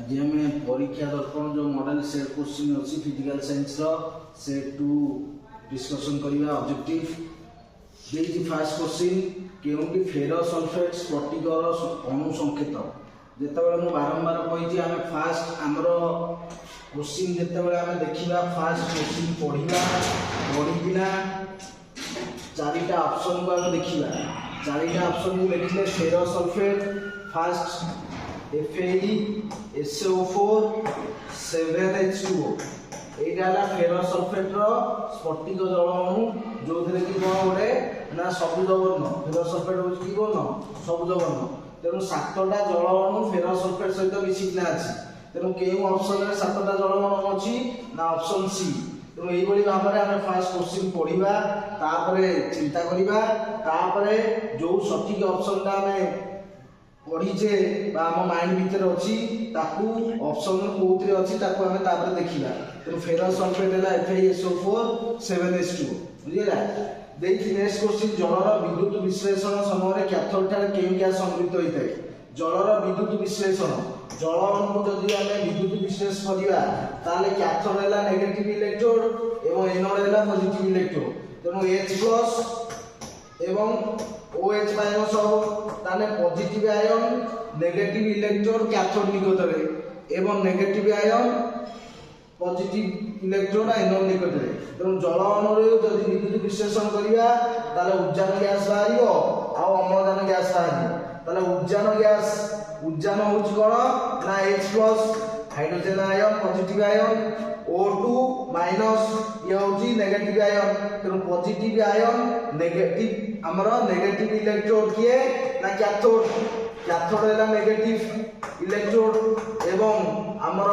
आज आम परीक्षा दर्पण जो मॉडल सेट क्वेश्चन अच्छी physical science set two discussion करवा ऑब्जेक्टिव देखिए फास्ट क्वेश्चन केउंटी फेरस सल्फेट स्फटिकर अणु संकेत जितेबाला मुझे बारंबार कही आम फास्ट आमर क्वेश्चन जितेबाला आम देखा फास्ट क्वेश्चन पढ़ा पढ़ीना चारिटा ऑप्शन को आम देखा चारिटा ऑप्शन को लिखले ferrous sulphate fast FAE SO4 7H2O एटा है फेरस सल्फेट स्फटिक जल अणु जो थे कि कौन गोटे ना सबुज वर्ण फेरस सल्फेट हो कि कौन सबुज वर्ण तेणु सातटा जल अणु फेरस सल्फेट सहित मिसिकिना अच्छी तेणु केउ ऑप्शन में सातटा जल अणु अच्छी ना ऑप्शन सी तेणु यही भाव में आम फास्ट क्वेश्चन पढ़ा तापरे चिंता करवा तापरे जो सठिक ऑप्शन टा आम पढ़ीचे आम माइंड भितर अच्छी ऑप्शन कौन अच्छी आम देखा तो फेरस सल्फेट है FeSO4 7H2O बुझेगा देखिए नेक्स्ट क्वेश्चन जलर विद्युत विश्लेषण समय कैथोड ठारे केउ गैस संगृहीत होता है जलर विद्युत विश्लेषण जल अणु जदि आम विद्युत विश्लेषण करवा ताले कैथोड है नेगेटिव इलेक्ट्रोड एवं एनोड है पॉजिटिव इलेक्ट्रोड तेणु H+ एवं OH- हो ताने positive ion negative electrode cathode निकट रे एवं negative ion positive electrode anode निकट रे तेणु जल अणु जदि विद्युत विश्लेषण करवा ताले उद्जान गैस बाहर आ अम्लजान गैस बाहर ताले उद्जान होची कोन ना H+ hydrogen ion positive ion O2- ये होची नेगेटिव आयन तेणु पॉजिटिव आयन नेगेटिव आमर नेगेटिव इलेक्ट्रोड किए ना कैथोड है नेगेटिव इलेक्ट्रोड एवं आमर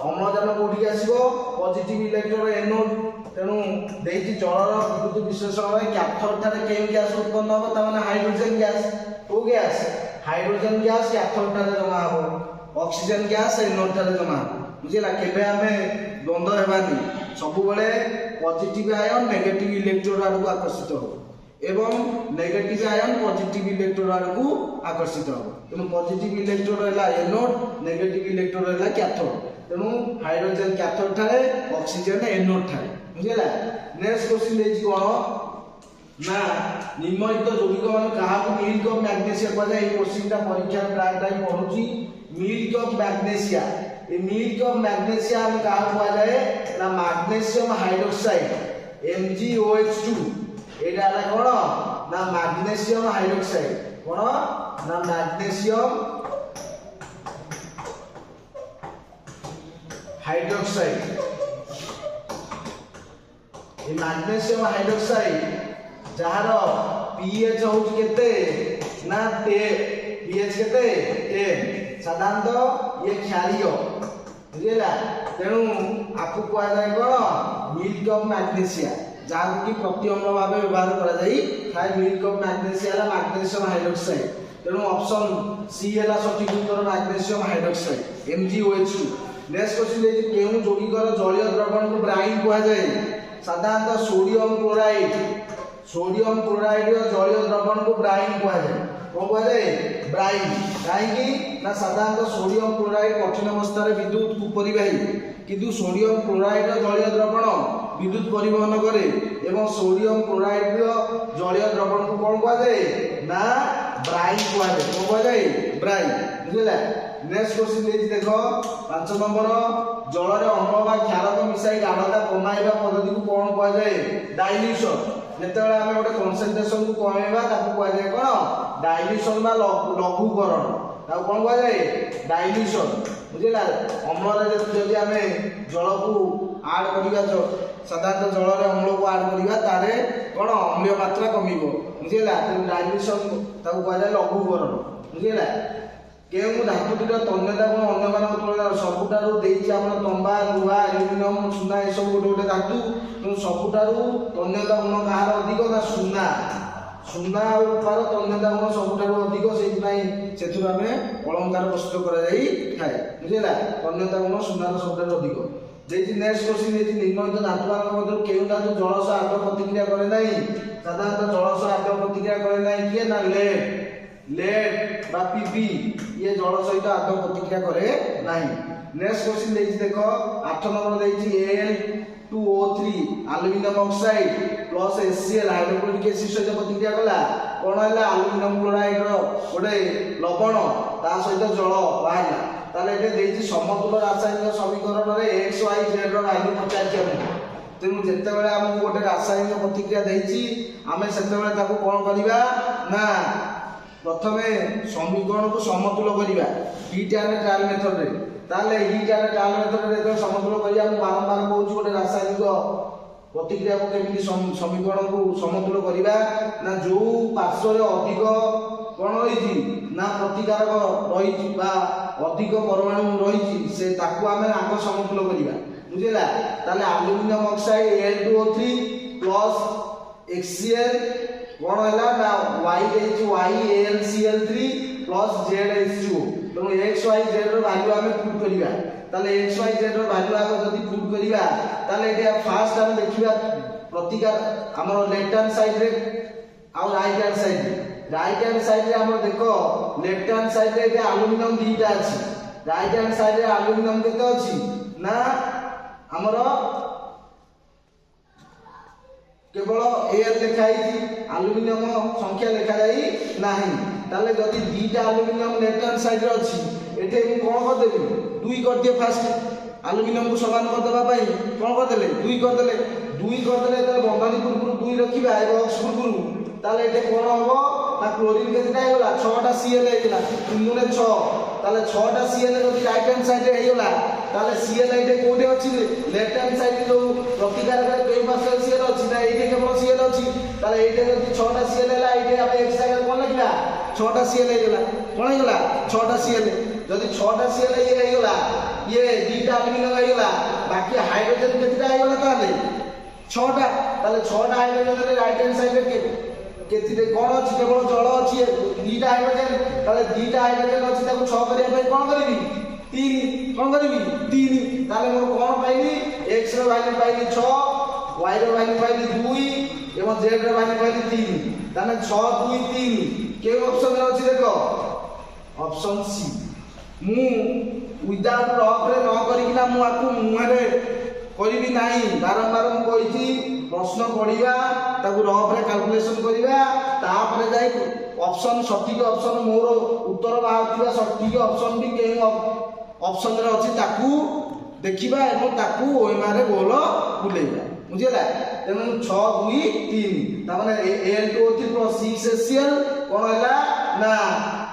अम्लजान कोठी आसीबो पॉजिटिव इलेक्ट्रोड एनोड तेणु देइति जलर विद्युत विश्लेषण में कैथोड ठारे केउ गैस उत्पन्न होबो ता माने हाइड्रोजन गैस ओ गैस हाइड्रोजन गैस कैथोड ठारे जमा होबो ऑक्सीजन गैस एनोड ठारे जमा होबो बुझिला केबे आमे द्वंद्व हेबानी सब बेले पॉजिटिव आयन नेगेटिव इलेक्ट्रोड आड़क आकर्षित हो एवं नेगेटिव आयन पॉजिटिव इलेक्ट्रोड आड़क आकर्षित हो तेणु पॉजिटिव इलेक्ट्रोड है एनोड नेगेटिव इलेक्ट्रोड है कैथोड तेणु हाइड्रोजन कैथोड ठारे ऑक्सीजन एनोड ठारे बुझिला नेक्स्ट क्वेश्चन देछि कोन ना निम्नलिखित यौगिक मान काहाकू मिल्क ऑफ मैग्नेशिया कह जाय ए क्वेश्चन ता परीक्षा प्राय टाइम पढुची मिल्क ऑफ मैग्नेशिया ए मिल्क ऑफ मैग्नेशिया हम काहाकू कह जाय ना मैग्नीशियम हाइड्रोक्साइड MgOH2 एटा है कोन ना मैग्नीशियम हाइड्रोक्साइड कोन ना मैग्नीशियम हाइड्रोक्साइड ए मैग्नीशियम हाइड्रोक्साइड जहार pH होची केते ना 10 pH केते 10 साधारणतः ये क्षारीय बुझिला तेणु आपको कह जाए कोन मिल्क ऑफ मैग्नेशिया जहाँ कि प्रति अम्ल भाव व्यवहार करा जाई थाए milk of magnesia magnesium hydroxide तेणु ऑप्शन सी है सठिक उत्तर magnesium hydroxide MgOH2 next question देखिए केउं यौगिकर जलीय द्रवण को ब्राइन कहा जाए साधारणतः सोडियम क्लोराइड जलीय द्रवण को ब्राइन कहा जाए कौन कह जाए ब्राइन कहीं ना साधारणतः सोडियम क्लोराइड कठिन अवस्था विद्युत को परिवाही किंतु सोडियम क्लोराइड जलीय द्रवण विद्युत परिवहन करे एवं सोडियम क्लोराइड जलीय द्रवण को कौन कह जाए ना ब्राइन कह जाए कौन कह जाए ब्राइन बुझिला नेक्स्ट क्वेश्चन देखि देखो 5 नंबर जल रे अम्ल बा क्षारक मिसाई गाढ़ता कमाइबा पद्धति को कौन कह जाए डाइल्यूशन जेतेबेले आमे गोटे कंसंट्रेशन को कमाइबा ताको कह जाए कोन डाइल्यूशन बा लघुकरण ताको कौन कह जाए डाइल्यूशन बुझिला अम्ल रे जदि आमे जल को ऐड करिबा साधारणतः जल रे अम्ल को ऐड करिबा तारे कोन अम्लीय मात्रा कमिबो बुझिला डाइल्यूशन ताको कह जाए लघुकरण बुझिला केउ धातुटीर तन्यता गुण अन्य मानक तुलना सबुठारु देइछि हमर तंबा लुहा एल्युमिनियम सुना ए सब गोटे गोटे धातु तो सबुठारु तन्यता गुण कहार अधिक ना सुना रूपार तन्यता गुण सबुठारु अधिक सेहि पई सेथुर हमें अलंकार प्रस्तुत करा जाई थाए बुझिला तन्यता गुण सुनार सबुठारु अधिक देइछि नेक्स्ट क्वेश्चन देइछि निम्नलिखित धातुमान मध्य केउ धातु जल सह आग्रह प्रतिक्रिया करे नाही साधारणतः जल सह आग्रह प्रतिक्रिया करे नाही किए ना लेड लेड बा पीबी ये जल सहित आदौ प्रतिक्रिया करे नाही। नेक्स्ट क्वेश्चन देछि देखो 8 नंबर देछि Al2O3 aluminium oxide plus HCl hydrochloric acid सहित प्रतिक्रिया कला कोन हैला एल्युमिनियम क्लोराइड रो गोटे लवण ता सहित जल बाहला ताले एटे देछि समतुल रासायनिक समीकरण रे XYZ रो वैल्यू पचाछि हम तेनु जेते बेले हम गोटे रासायनिक प्रतिक्रिया देछि आमे सेते बेले ताको कोन करिवा ना प्रथमे समीकरण को समतुल करिवा हीट एंड ट्रायल मेथड रे ताले हीट एंड ट्रायल मेथड रे तो समतुल करिया हम बारंबार कहूछु गोटे रासायनिक प्रतिक्रिया को केमिति समीकरण को समतुल करिवा ना जो पार्श्व रे अधिक कोन रहिछि ना प्रतिकारक रहिछि बा अधिक परमाणु रहिछि से ताको आमे आग समतुल करिवा बुझिला ताले aluminium oxide Al2O3 plus HCl कोन हैला ना YHYAlCl3 प्लस ZH2 तो XYZ रो वैल्यू हमें पुट करिवा ताले XYZ रो वैल्यू आगे जदी पुट करिवा ताले एटा फास्ट हम देखिबा प्रतिकार हमर लेफ्ट हैंड साइड रे आ राइट हैंड साइड रे हमर देखो लेफ्ट हैंड साइड रे एटा एल्युमिनियम दीटा अछि राइट हैंड साइड रे एल्युमिनियम केते अछि ना हमर केवल एल लिखाई एल्युमिनियम संख्या लिखा जाई नाही ताले जदी दीटा एल्युमिनियम लेफ्ट हैंड साइड रे अछि एठे मु कोन कर देबी 2 कर दिए फास्ट एल्युमिनियम को समान कर देबा पई कोन कर देले 2 कर देले ताले बंधनी पुरपुर 2 रखिबा ए बॉक्स पुरपुर ताले एठे कोन होबो ना क्लोरीन केतेटा हेला 6 टा Cl हेला 3 गुणे 6 ताले 6 टा Cl जदी राइट हैंड साइड रे हेला ताले Cl एठे कोठे अछि लेफ्ट हैंड साइड जो प्रतिकार करे कोई पासे Cl अछि ना एठे केवल Cl अछि ताले एठे जदी 6 टा Cl हेला एठे आपण एक साइड कोन लिखला 6 टा Cl हेला कोन हेला 6 टा Cl जदी 6 टा Cl हेला ये दीटा एल्युमिनियम हेला बाकी हाइड्रोजन केतेटा हेला ताले 6 टा ताले 6 टा हाइड्रोजन रे राइट हैंड साइड रे केतिरे कोन अछि केवल जल अछि दीटा हाइड्रोजन ताले दीटा हाइड्रोजन अछि ताको 6 करिया पई कोन करबी 3 कोन करबी 3 ताले मोर कोन पाइली x रो वैल्यू पाइली 6 y रो वैल्यू पाइली 2 एवं z रो वैल्यू पाइली 3 ताने 6 2 3 के ऑप्शन रे अछि देखो ऑप्शन सी मु विदाउट रफ रे न करिकिना मु आकु मुहरे करिबी नाही बारंबार मु कहिथि प्रश्न पढिबा ताकु रफ रे कैलकुलेशन करिबा तापरे जाई ऑप्शन सटीक ऑप्शन मोर उत्तर बाहरथिबा सटीक ऑप्शन भी के ऑप्शन रे अछि ताकु देखिबा एवं ताकु ओइ मारे गोल बुलेइबा बुझिला तेनु 6 2 3 ता माने Al2O3 प्लस 6HCl कोन हैला ना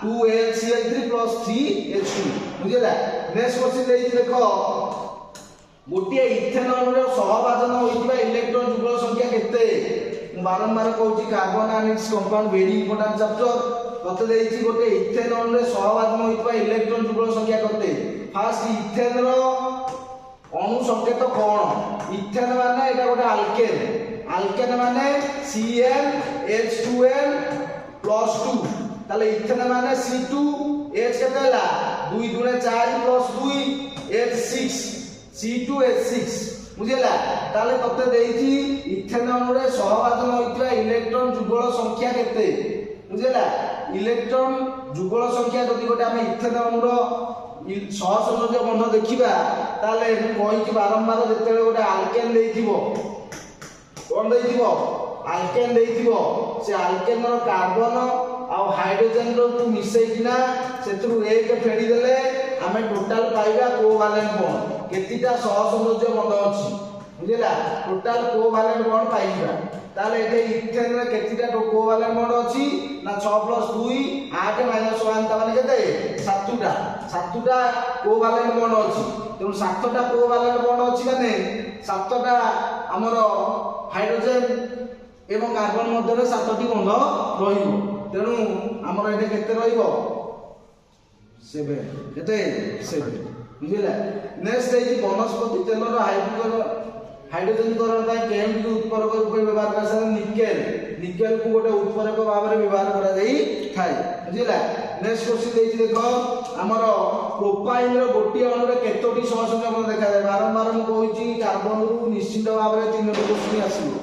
2AlCl3 plus 3H2 बुझिला next question देई देखो गोटे इथेनॉल रो सहभाजन होइतिबा इलेक्ट्रॉन युगल संख्या केते मु बारंबार कहूची carbon analysis compound very important chapter कते देइछि गोटे इथेनॉल रे सहभाजन होइतिबा इलेक्ट्रॉन युगल संख्या केते फास्ट इथेन रो अणु संकेत कोन इथेन माने एटा गोटे अल्केन माने CnH2n + 2 ताले इथेन माने C2H केतेला 2 गुणे 4 + 2 H6 C2H6 बुझिला ताले तते देइछि इथेनॉल रे सहभाजन होइतिबा इलेक्ट्रॉन युगल संख्या केते बुझिला इलेक्ट्रॉन युगल संख्या जदि गोटे हम इथेनॉल रो सहसंयोजक बंध देखिबा ताले कहि बारंबार जेतेले गोटे अल्केन देइथिबो कोन देइथिबो अल्केन देइथिबो से अल्केन रो कार्बन आ हाइड्रोजन रो तू मिसै किना सेतरु एक फेडी देले हमें टोटल पाइबा कोवैलेंट बॉन्ड केतिटा सहसंयोजक बंध अछि बुझिला टोटल कोवैलेंट बॉन्ड पाइबा ताले एते इथेन रे केतिटा कोवैलेंट बॉन्ड अछि ना 6 + 2 8 - 1 ता माने केते 7टा कोवैलेंट बॉन्ड अछि तेनु 7टा कोवैलेंट बॉन्ड अछि माने 7टा हमर हाइड्रोजन एवं कार्बन मध्य रे 7टी बंध रहिबो तेनु हमर एते केते रहिबो 7 केते 7 बुझिला नेक्स्ट है वनस्पति तेल हाइड्रोजन करण पई केएमटी उत्पादक रूप व्यवहार करसा निकेल को गोटे उत्पादक भाव में व्यवहार करा जाई थाई बुझिला नेक्स्ट क्वेश्चन देछि देखो हमर प्रोपाइन रो गोटी अणु रे केतोटी सहसंयोजक देखा जाय बारंबार हम कहिछि कार्बन रो निश्चित भाव में तीनोटी क्वेश्चन आसीबो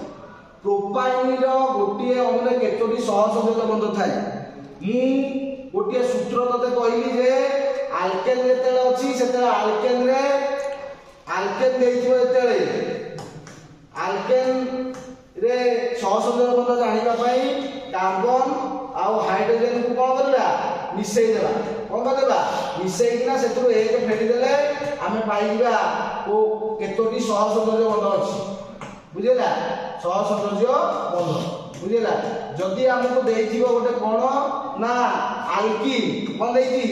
प्रोपाइन रो गोटी अणु रे केतोटी सहसंयोजक बंध थाई मु गोटे सूत्र तते कहली जे आल्केन जेतेले अछि सेतेले आल्केन रे आल्केन देइथिबो जेतेले आल्केन रे सहसंयोजक बंध जानिबा पई कार्बन आउ हाइड्रोजन को कोन करबा मिसई देबा कोन करबा मिसई किना सेतु एक फेडी देले आमे पाइबा ओ केतोटी सहसंयोजक बंध अछि बुझिला सहसंयोजक बंध बुझिला जदि हमको देइथिबो गोटे कोन ना आल्किन कोन देइथि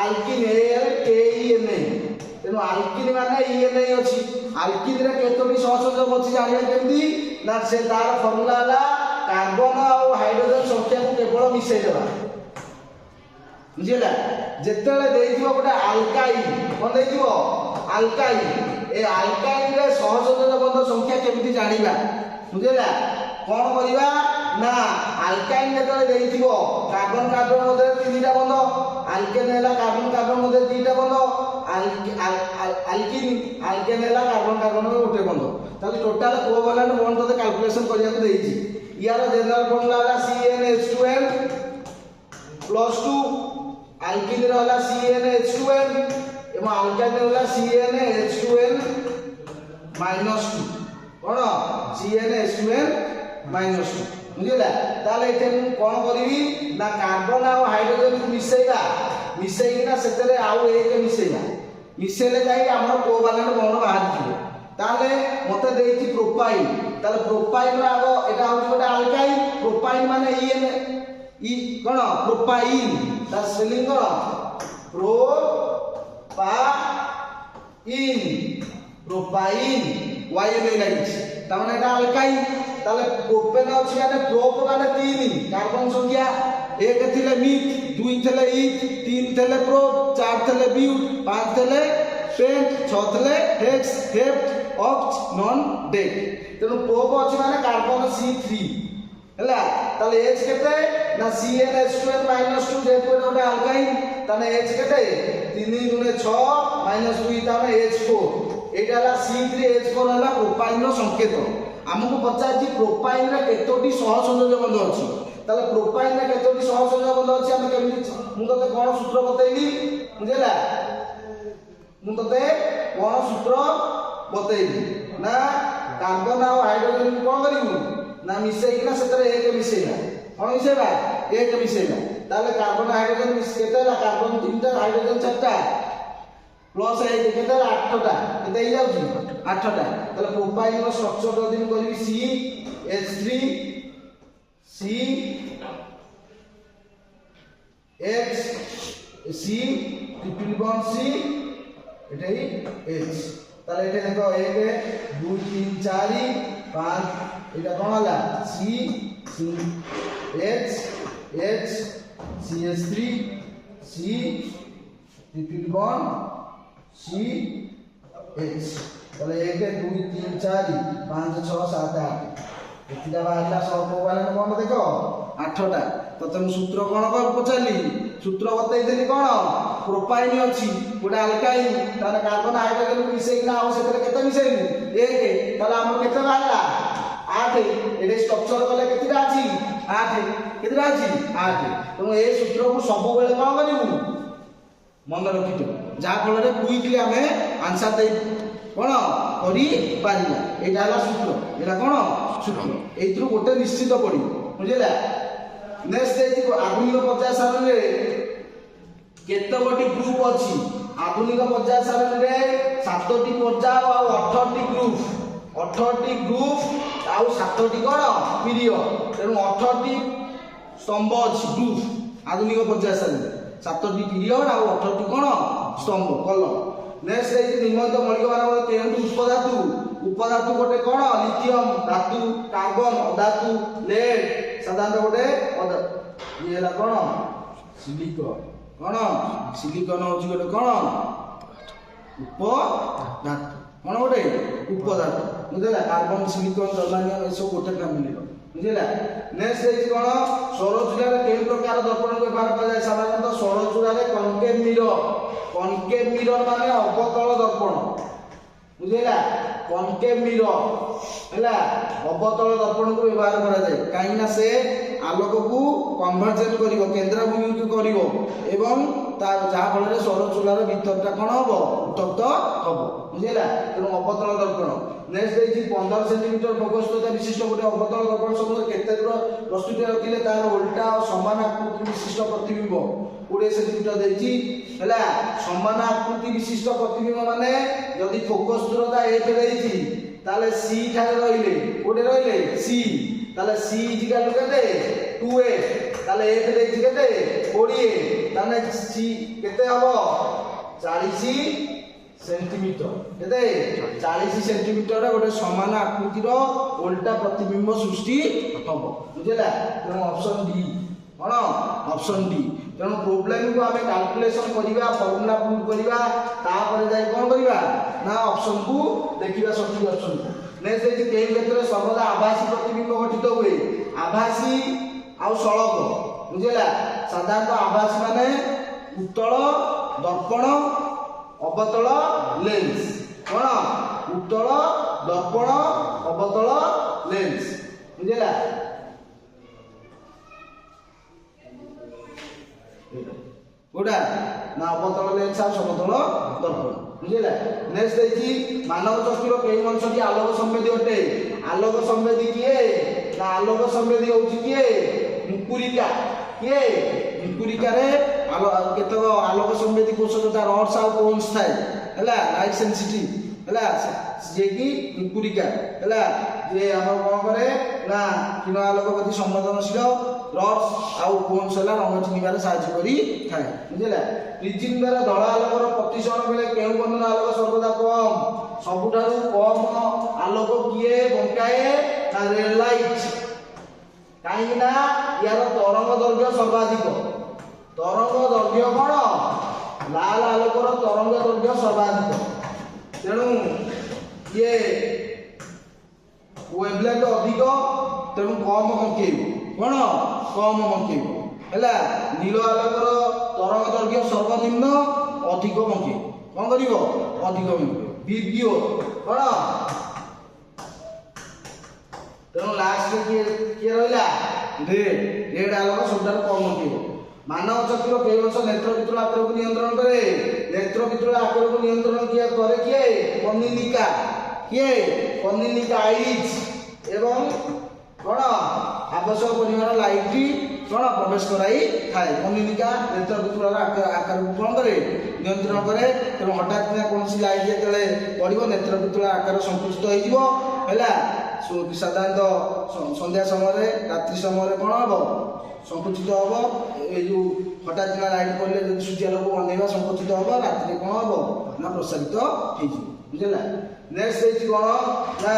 आल्किन ALKEN तेनो आल्किन माने ENA अछि आल्किन रे केतोटी सहसंयोजक अछि जानिबा केमदी ना से तार फार्मूला हला कार्बन और हाइड्रोजन संख्या को केवल मिसई देबा बुझिला जेतेले देइथिबो गोटे अल्काइन कोन देइथिबो अल्काइन ए अल्काइन रे सहसंयोजक बंध संख्या केमती जानिबा बुझिला कोन करिबा ना अल्काइन जेतेले देइथिबो कार्बन कार्बन मध्ये तीनटा बंध अल्केन हैला कार्बन कार्बन मध्ये तीनटा बंध अल्किन अल्केन हैला कार्बन कार्बन मध्ये गोटे बंध ताले टोटल कोवलेंट बॉन्ड तते कैलकुलेशन करिया को देइछि यार जनरल फार्मूला हला CnH2n +2 अल्किन रे हला CnH2n एमा अल्काइन रे हला CnH2n -2 कोन CnH2n -2 बुझिला ताले एते मु कोन करिवि ना कार्बन और हाइड्रोजन को मिसैबा मिसैकिना सेतरे आउ एक मिसैबा मिसैले जाई हमर कोवलेंट बॉन्ड बाहर दिबो ताले मते देइति प्रोपाइन ताले प्रोपाइन रा आगो एटा होची गोटे अल्काइन प्रोपाइन माने EN ई कोन प्रोपाइन ता स्पेलिंग कोन प्रोपाइन प्रोपाइन YN लागिछि ता माने एटा अल्काइन ताले प्रोपेन अछि माने प्रोप माने 3 कार्बन संख्या एक थिले मिथ दुई थिले ईथ तीन थिले प्रोप चार थिले ब्यूट पांच थिले पेंट छ थिले hex hept oct non dec तेनु प्रोप अछि माने कार्बन C3 हला ताले H केते ना CnH2n -2 जेतो गोटे अल्काइन ताने H केते 3 गुणे 6 -2 ताने H4 एटा हला C3H4 हला प्रोपाइन रो संकेत हमको पचाछि प्रोपाइन रे केतोटी सहसंयोजक बंध अछि ताले प्रोपाइन रे केतोटी सहसंयोजक बंध अछि हम केमिति मु तते कोन सूत्र बतैली बुझिला मु तते कोन सूत्र बतैली ना कार्बन और हाइड्रोजन को कोन करिवु ना मिसैकिना सेतरे एक मिसैला कोन मिसैबा एक मिसैला ताले कार्बन हाइड्रोजन मिस केतेला कार्बन 3टा हाइड्रोजन 4टा प्लस एक केतेला 8टा केते ही जाउची 8टा ताले प्रोपाइन रो स्ट्रक्चर दिन करिवि CH3 C H C triple bond C एटा ही H ताले एटा देखो 1 2 3 4 5 एटा कोन हला C C H H CH3 C triple bond C H ताले 1 2 3 4 5 6 7 8 एतिला बाहला सब वाला कोन देखो 8टा तते मु सूत्र कोन कर पचाली सूत्र बतै देली कोन प्रोपाइन अछि गोटे अल्काइन ताने कार्बन हाइड्रोजन मिसैना आ सेतरे केते मिसैनु 1 ताले हमर केते बाहला 8 एडे स्ट्रक्चर कले केतिरा अछि 8 केतिरा अछि 8 तो ए सूत्र को सब बेले कोन करिवु मन रखितो जा फल रे क्विकली हमें आंसर दे कोन करी पारिला एटा हला सूत्र एटा कोन सूत्र एइथरो गोटे निश्चित पड़ी बुझिला नेक्स्ट देति आधुनिक पर्याय सारण रे केते गोटी ग्रुप अछि आधुनिक पर्याय सारण रे 7टी पर्याय और 18टी ग्रुप आउ 7टी कोन पीरियड तेनु 18टी स्तंभ अछि ग्रुप आधुनिक पर्याय सारण 7टी पीरियड आउ 18टी कोन स्तंभ कलम नेक्स्ट देति निम्नलिखित मौलिक मान केंटु उपधातु गोटे कोन लिथियम धातु कार्बन अधातु लेड साधारण गोटे ये हला कोन सिलिकॉन होची गोटे कोन उपधातु कोन गोटे उपधातु बुझला कार्बन सिलिकॉन जर्मेनियम ए सब गोटे फैमिली रो बुझला नेक्स्ट देति कोन सौर चूल्हा रे केन प्रकार दर्पण को व्यवहार करा जाय साधारणतः सौर चूल्हा रे कॉनकेव मिरर माने अवतल दर्पण बुझिला कॉनकेव मिरर हैला अवतल दर्पण को व्यवहार करा जाय काईना से आलोक को कन्वर्जेंट करिवो केंद्राभिमुखी करिवो एवं जहाँ फल सौर चूलार भीतरटा कौन हम उत्तप्त हम बुझेगा तेणु अवतल दर्पण नेक्स्ट देखिए 15 सेंटीमीटर प्रकोष्ठता विशिष्ट गोटे अवतल दर्पण समूह केते दूर प्रस्तुति रखिले तार उल्टा और समान आकृति विशिष्ट प्रतिबिंब 20 सेंटीमीटर देखी है समान आकृति विशिष्ट प्रतिबिंब माने जदि फोकस दूरता ए पे देछि ताले सी ठारे रहिले कोटे रहिले सी ताले सी इजिकल टू केते 2a ताले ए पे देछि केते 20 ताने सी केते हबो 40 सेंटीमीटर केते 40 सेंटीमीटर गोटे समान आकृतिर उल्टा प्रतिबिंब सृष्टि हबो बुझला तेणु ऑप्शन डी कौन ऑप्शन डी तेणु प्रोब्लेम को आमे कैलकुलेशन करिवा फार्मूला प्रूव करिवा तापर जाय कोन करिवा ना ऑप्शन को देखिबा सठिक ऑप्शन को नेक्स्ट देखि केई क्षेत्र सर्वदा आभासी प्रतिबिंब गठित हुए आभासी आउ सड़क बुझला साधारणतः आभासी माने उत्तल दर्पण अवतल लेंस कौन उत्तल दर्पण अवतल लेंस बुझला गोटा ना अवतल लेंस आ समतल दर्पण बुझला नेक्स्ट देखी मानव चक्षुर केई अंशटी आलोक संवेदी अटे आलोक संवेदी किए ना आलोक संवेदी होची किए मुकुरिका किए मुकुरिका रे केतक आलोक संवेदी कोष जोटा रड्स आ कोन्स थाए हैला लाइट सेंसिटिव हैला जे कि मुकुरिका हैला जे हम कोन करे ना किरण आलोक प्रति संवेदनशील रड्स आउ कोन्स हैला रंग चिनिबार सहायता करी थाए बुझला प्रिज्म द्वारा धला आलोकर प्रतिसरण बेले केउ बंधन आलोक सर्वदा कम सबुठारु कम आलोक किए बंकाए ना रेड लाइट काहे ना यार तरंग दैर्घ्य सर्वाधिक तरंग दैर्घ्य कोन लाल आलोकर तरंग दैर्घ्य सर्वाधिक तेणु ये वेवलेंथ अधिक तेणु कम बंकेइबो कोन कम बंकेइबो हैला नील आलोकर तरंग दैर्घ्य सर्वनिम्न अधिक बंकेइबो कोन करिवो अधिक बंकेइबो विब्गियो कोन तेणु लास्ट किए रहिला रेड रेड आलोक सबटार कम बंकेइबो मानव चक्र केई वर्ष नेत्र पितृ आकार को नियंत्रण करे नेत्र पितृ आकार को नियंत्रण किया करे किए कनिनिका आईज एवं कोन आवश्यक परिमाण लाइट कोन प्रवेश कराई थाए कनिनिका नेत्र पितृ आकार को कोन करे नियंत्रण करे तेणु हठात कोनसी लाइट जेतले पड़िबो नेत्र पितृ आकार संकुचित होई जिवो हैला साधारणतः संध्या समय रात्रि समय कोन हबो संकुचित हम ये जो हठात लाइट पड़े जो सूर्यालोक बंधेगा संकुचित हम राति कौन हम ना प्रसारित हो बुझला नेक्स्ट देखिए कौन ना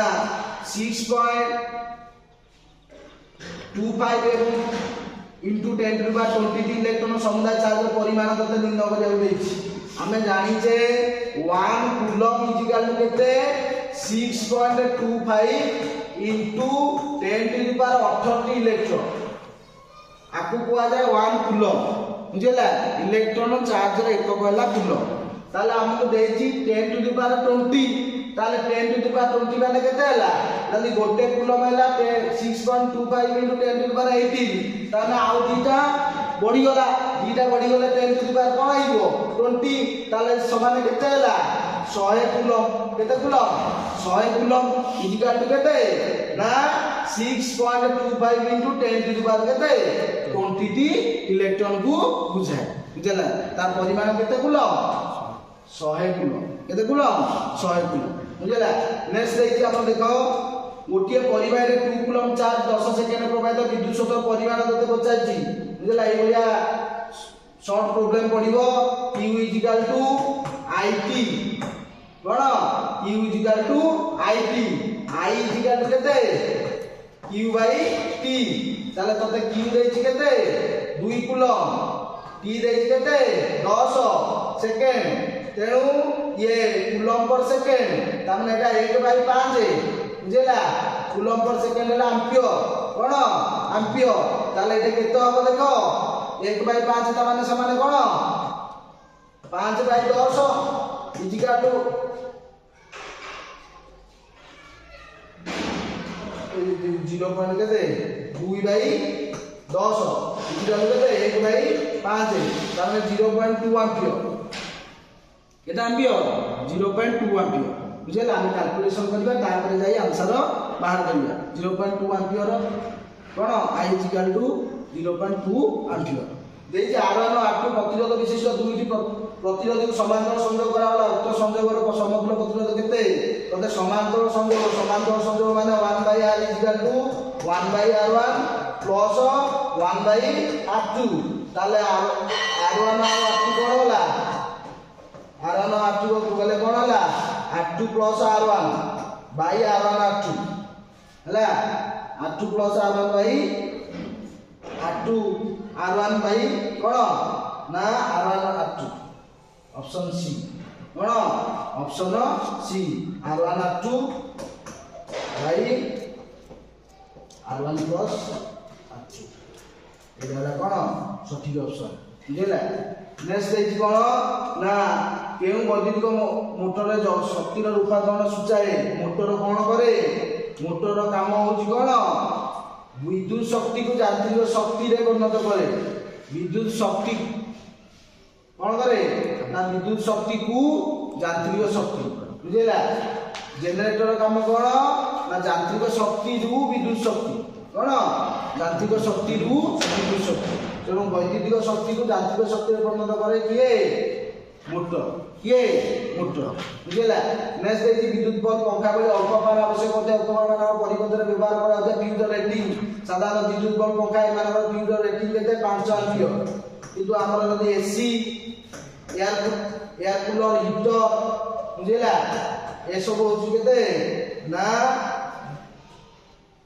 6.25 इंटू 10⁻20 इलेक्ट्रॉन समुदाय चार्ज परिमाण तते निर्णय करिया आमे जानिचे 1 कूलम इक्वल टू केते 6.25 इंटू 10⁻18 इलेक्ट्रॉन आपको कहा जाए 1 कूलम बुझेला इलेक्ट्रॉन चार्ज रे एकक हला कूलम ताले हमको देछि 10⁻20 ताले 10⁻20 माने केते हला जदी गोटे कूलम हला 6.25 into 10⁻18 ताने आउ दीटा बढ़ी गला 10 कोन आइबो 20 ताले समान केते हला 100 कूलम केते कूलम 100 कूलम इक्वल टू केते ना 6.25 into 10 केते 20 इलेक्ट्रॉन को बुझाए बुझला तार परिमाण केते कूलम 100 कूलम केते कूलम 100 कूलम बुझला नेक्स्ट देखि आपण देखो गोटिए परिवार रे 2 कूलम चार्ज 10 सेकेंड प्रवाहित विद्युत शक्ति परिमाण तते पचाइछि बुझला ए भलिया शॉर्ट प्रॉब्लम पडिबो Q इक्वल टू IT कोन Q equal to IT I equal to केते Q by T ताले तते Q देछि केते 2 कूलम T देछि केते 10 सेकेंड तेणु ये कूलम पर सेकेंड तामने एटा 1/5 बुझेला कूलम पर सेकेंड हला एम्पियर कोन एम्पियर ताले एटा केते हो देखो 1/5 ता माने समान कोन 5/10 इजिका टू 0 पॉइंट केते 2/10 10 ଇକ୍ୱାଲ୍ କେତେ 1/5 ତାମାନେ 0.2 ଆମ୍ପିୟର। କେତେ ଆମ୍ପିୟର 0.2 ଆମ୍ପିୟର। ବୁଝିଲା ଆମେ କ୍ୟାଲକୁଲେସନ କରିବା ତାପରେ ଯାଇ ଆନ୍ସର ବାହାର କରିବା। 0.2 ଆମ୍ପିୟର କ'ଣ I is equal to 0.2 ampere. ଦେଇଛି R1 R2 ପ୍ରତିରୋଧ ବିଶିଷ୍ଟ ଦୁଇଟି ପ୍ରତିରୋଧକୁ ସମାନ୍ତର ସଂଯୋଗ କରାଗଲା। ଉକ୍ତ ସଂଯୋଗର ସମତୁଲ ପ୍ରତିରୋଧ କେତେ? ତତେ ସମାନ୍ତର ସଂଯୋଗ ମାନେ 1/R is equal to 1/R1 plus 1/R2। ତାହେଲେ R1 ଆଉ R2 କ'ଣ ହେଲା? R1 R2 କୁ ଗଲେ କ'ଣ ହେଲା? R2 plus R1 by R1 R2 ହେଲା। R2 plus R1 by R2 R1 by କ'ଣ ନା R1 R2 ଅପସନ ସି କ'ଣ option C R1 R2 by R1 plus R2 ଏଇଟା ହେଲା କ'ଣ ସଠିକ ଅପସନ। ବୁଝିଲା ନେକ୍ସଟ ଦେଇଛି କ'ଣ ନା କେଉଁ ବୈଦ୍ୟୁତିକ ମୋଟରରେ ଶକ୍ତିର ରୂପାନ୍ତରଣ ସୂଚାଏ? ମୋଟର କ'ଣ କରେ? ମୋଟର କାମ ହେଉଛି କ'ଣ ବିଦ୍ୟୁତ ଶକ୍ତିକୁ ଯାନ୍ତ୍ରିକ ଶକ୍ତିରେ ପରିଣତ କରେ। ବିଦ୍ୟୁତ ଶକ୍ତି କ'ଣ କରେ ନା ବିଦ୍ୟୁତ ଶକ୍ତିକୁ ଯାନ୍ତ୍ରିକ ଶକ୍ତି। ବୁଝିଲା ଜେନେରେଟର କାମ କ'ଣ ନା ଯାନ୍ତ୍ରିକ ଶକ୍ତିରୁ ବିଦ୍ୟୁତ ଶକ୍ତି କ'ଣ ଯାନ୍ତ୍ରିକ ଶକ୍ତିରୁ ବିଦ୍ୟୁତ ଶକ୍ତି। ତେଣୁ ବୈଦ୍ୟୁତିକ ଶକ୍ତିକୁ ଯାନ୍ତ୍ରିକ ଶକ୍ତିରେ ପରିଣତ କରେ କିଏ? ମୋଟର। କିଏ? ମୋଟର। ବୁଝିଲା ନେକ୍ସଟ ଦେଇଛି ବିଦ୍ୟୁତ ବଲ୍ବ ପଙ୍ଖା ଭଳି ଅଳ୍ପ ପାୱାର ଆବଶ୍ୟକ ହୋଇଥିବା ଉପକରଣର ପରିବର୍ତ୍ତରେ ବ୍ୟବହାର କରାଯାଉଥିବା ଫ୍ୟୁଜର ରେଟିଂ। ସାଧାରଣ ବିଦ୍ୟୁତ ବଲ୍ବ ପଙ୍ଖା ଏମାନଙ୍କର ଫ୍ୟୁଜର ରେଟିଂ କେତେ? 5 ଆମ୍ପିୟର। କିନ୍ତୁ ଆମର ଯଦି ଏସି ଏୟାର କୁଲର ହିଟର ବୁଝିଲା ଏସବୁ ହେଉଛି କେତେ ନା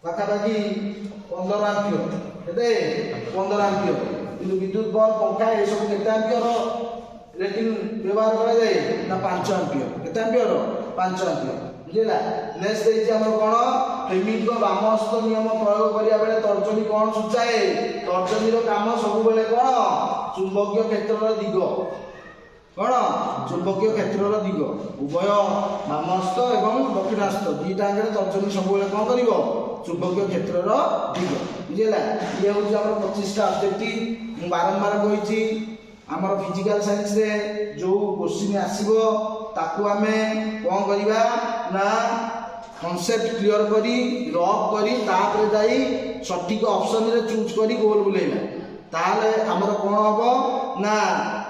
ପାଖାପାଖି 15 ଆମ୍ପିୟର। କେତେ 15 ଆମ୍ପିୟର। କିନ୍ତୁ ବିଦ୍ୟୁତ ବଲ୍ବ ପଙ୍ଖା ଏସବୁ କେତେ ଆମ୍ପିୟର ରେଟିଂ ବ୍ୟବହାର କରାଯାଏ ନା 5 ଆମ୍ପିୟର। କେତେ ଆମ୍ପିୟର? 5 ଆମ୍ପିୟର। ବୁଝିଲା ନେକ୍ସଟ ଦେଇଛି ଆମର କ'ଣ ଫ୍ଲେମିଙ୍ଗଙ୍କ ବାମହସ୍ତ ନିୟମ ପ୍ରୟୋଗ କରିବା ବେଳେ ତର୍ଜନୀ କ'ଣ ସୂଚାଏ? ତର୍ଜନୀର କାମ ସବୁବେଳେ କ'ଣ ଚୁମ୍ବକୀୟ କ୍ଷେତ୍ରର ଦିଗ। କ'ଣ ଚୁମ୍ବକୀୟ କ୍ଷେତ୍ରର ଦିଗ ଉଭୟ ବାମହସ୍ତ ଏବଂ ଦକ୍ଷିଣାସ୍ତ ଦୁଇଟାଙ୍କରେ ତର୍ଜନୀ ସବୁବେଳେ କ'ଣ କରିବ? ଚୁମ୍ବକୀୟ କ୍ଷେତ୍ରର ଦିଗ। ବୁଝିଲା ଇଏ ହେଉଛି ଆମର 25ଟା ଅବଜେକ୍ଟିଭ। ମୁଁ ବାରମ୍ବାର କହିଛି ଆମର ଫିଜିକାଲ ସାଇନ୍ସରେ ଯେଉଁ କୋଶ୍ଚିନ୍ ଆସିବ ତାକୁ ଆମେ କ'ଣ କରିବା ନା କନସେପ୍ଟ କ୍ଲିୟର କରି ରଫ୍ କରି ତାପରେ ଯାଇ ସଠିକ ଅପସନରେ ଚୁଜ୍ କରି ଗୋଲ ବୁଲେଇବା। ତାହେଲେ ଆମର କ'ଣ ହବ ନା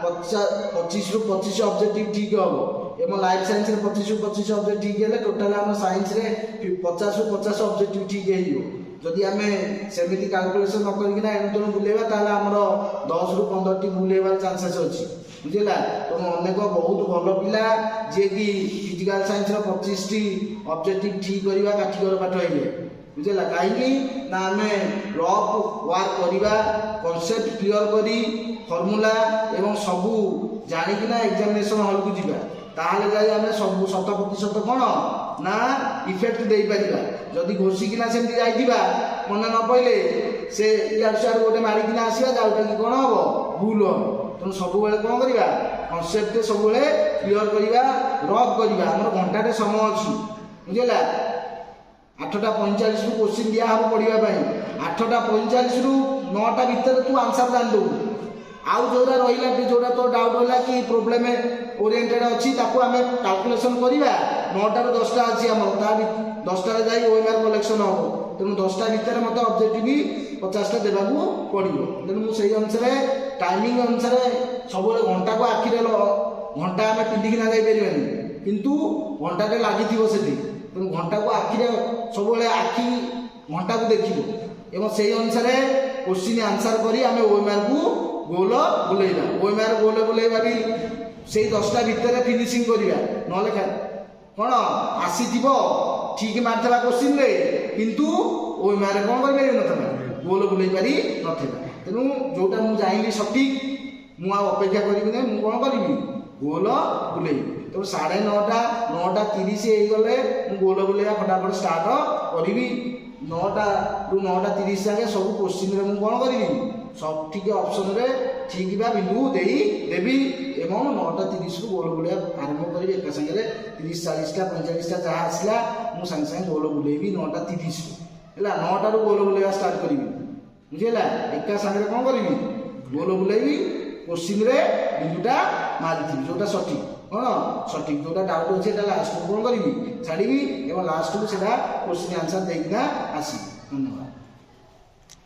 25ରୁ 25 ଅବଜେକ୍ଟିଭ ଠିକ୍ ହବ ଏବଂ ଲାଇଫ ସାଇନ୍ସରେ 25ରୁ 25 ଅବଜେକ୍ଟ ଠିକ୍ ହେଲେ ଟୋଟାଲ ଆମ ସାଇନ୍ସରେ 50ରୁ 50 ଅବଜେକ୍ଟିଭ ଠିକ୍ ହେଇଯିବ। ଯଦି ଆମେ ସେମିତି କାଲକୁଲେସନ ନ କରିକିନା ଏଣୁ ତେଣୁ ବୁଲେଇବା ତାହେଲେ ଆମର 10ରୁ 15ଟି ଭୁଲ ହେବାର ଚାନ୍ସେସ୍ ଅଛି। ବୁଝିଲା ତେଣୁ ଅନେକ ବହୁତ ଭଲ ପିଲା ଯିଏକି ଫିଜିକାଲ ସାଇନ୍ସର 25ଟି ଅବଜେକ୍ଟିଭ ଠିକ୍ କରିବା କାଠିକର ପାଠ ହେଇଯାଏ। ବୁଝିଲା କାହିଁକି ନା ଆମେ ରଫ୍ ୱାର୍କ କରିବା କନସେପ୍ଟ କ୍ଲିୟର କରି ଫର୍ମୁଲା ଏବଂ ସବୁ ଜାଣିକିନା ଏକ୍ଜାମିନେସନ ହଲକୁ ଯିବା ତାହେଲେ ଯାଇ ଆମେ ସବୁ 100% କ'ଣ ନା ଇଫେକ୍ଟ ଦେଇପାରିବା। ଯଦି ଘୋଷିକିନା ସେମିତି ଯାଇଥିବା ମନେ ନ ପଇଲେ ସେ ଇଆଡ଼ୁ ସିଆଡ଼ୁ ଗୋଟେ ମାରିକିନା ଆସିବା ଯୋଉଟାକି କ'ଣ ହବ ଭୁଲ ହବ। ତେଣୁ ସବୁବେଳେ କ'ଣ କରିବା କନସେପ୍ଟ ସବୁବେଳେ କ୍ଲିୟର କରିବା ରଫ୍ କରିବା। ଆମର ଘଣ୍ଟାଟେ ସମୟ ଅଛି ବୁଝିଲା 8ଟା 45ରୁ କୋଶ୍ଚିନ୍ ଦିଆହେବ ପଢ଼ିବା ପାଇଁ। 8ଟା 45ରୁ 9ଟା ଭିତରେ ତୁ ଆନ୍ସର ଜାଣିଦେବୁ। ଆଉ ଯେଉଁଟା ରହିଲା ଯେଉଁଟା ତୋ ଡାଉଟ୍ ରହିଲା କି ପ୍ରୋବ୍ଲେମ୍ ଓରିଏଣ୍ଟେଡ୍ ଅଛି ତାକୁ ଆମେ କାଲକୁଲେସନ୍ କରିବା। 9ଟାରୁ 10ଟା ଅଛି ଆମର ତା 10ଟାରେ ଯାଇ OMR କଲେକ୍ସନ୍ ହେବ। ତେଣୁ 10ଟା ଭିତରେ ମୋତେ ଅବଜେକ୍ଟିଭ 50ଟା ଦେବାକୁ ପଡ଼ିବ। ତେଣୁ ମୁଁ ସେଇ ଅନୁସାରେ ଟାଇମିଂ ଅନୁସାରେ ସବୁବେଳେ ଘଣ୍ଟାକୁ ଆଖିରେ ଘଣ୍ଟା ଆମେ ପିନ୍ଧିକିନା ଯାଇପାରିବାନି କିନ୍ତୁ ଘଣ୍ଟାଟେ ଲାଗିଥିବ ସେଠି। ତେଣୁ ଘଣ୍ଟାକୁ ଆଖିରେ ସବୁବେଳେ ଆଖି ଘଣ୍ଟାକୁ ଦେଖିବ ଏବଂ ସେଇ ଅନୁସାରେ କୋଶ୍ଚିନ୍ ଆନ୍ସର କରି ଆମେ OMRକୁ ଗୋଲ ବୁଲେଇବା। OMR ଗୋଲ ବୁଲେଇବା ବି ସେଇ 10ଟା ଭିତରେ ଫିନିସିଂ କରିବା। ନହେଲେ କ'ଣ ଆସିଥିବ ଠିକ୍ ମାରିଥିବା କୋଶ୍ଚିନ୍ରେ କିନ୍ତୁ OMR କ'ଣ କରିପାରିନଥିବା ଗୋଲ ବୁଲେଇ ପାରି ନଥିବା। ତେଣୁ ଯେଉଁଟା ମୁଁ ଜାଣିଲି ସଠିକ୍ ମୁଁ ଆଉ ଅପେକ୍ଷା କରିବି ନାହିଁ ମୁଁ କ'ଣ କରିବି ଗୋଲ ବୁଲେଇବି। ତେଣୁ 9:30 9:30 ହେଇଗଲେ ମୁଁ ଗୋଲ ବୁଲେଇବା ଫଟାଫଟ ଷ୍ଟାର୍ଟ କରିବି। 9ଟାରୁ 9:30 ଯାକେ ସବୁ କୋଶ୍ଚିନ୍ରେ ମୁଁ କ'ଣ କରିବି ସଠିକ୍ ଅପସନରେ ଠିକ୍ ବା ବିନ୍ଦୁ ଦେବି ଏବଂ 9:30ରୁ ଗୋଲ ବୁଲେଇବା ଆରମ୍ଭ କରିବି। ଏକା ସାଙ୍ଗରେ 30 40ଟା 45ଟା ଯାହା ଆସିଲା ମୁଁ ସାଙ୍ଗେ ସାଙ୍ଗେ ଗୋଲ ବୁଲେଇବି 9:30ରୁ ହେଲା। 9ଟାରୁ ଗୋଲ ବୁଲେଇବା ଷ୍ଟାର୍ଟ କରିବି बुझीगला एका सागर कौन करी गोल बुलेबी क्वेश्चन रे बिंदुटा मारिथि जोटा सठिक कौन सठिक जोटा डाउट अच्छे लास्ट को कौन करी छाड़ी एवं लास्ट को क्वेश्चन आंसर देना आसी धन्यवाद।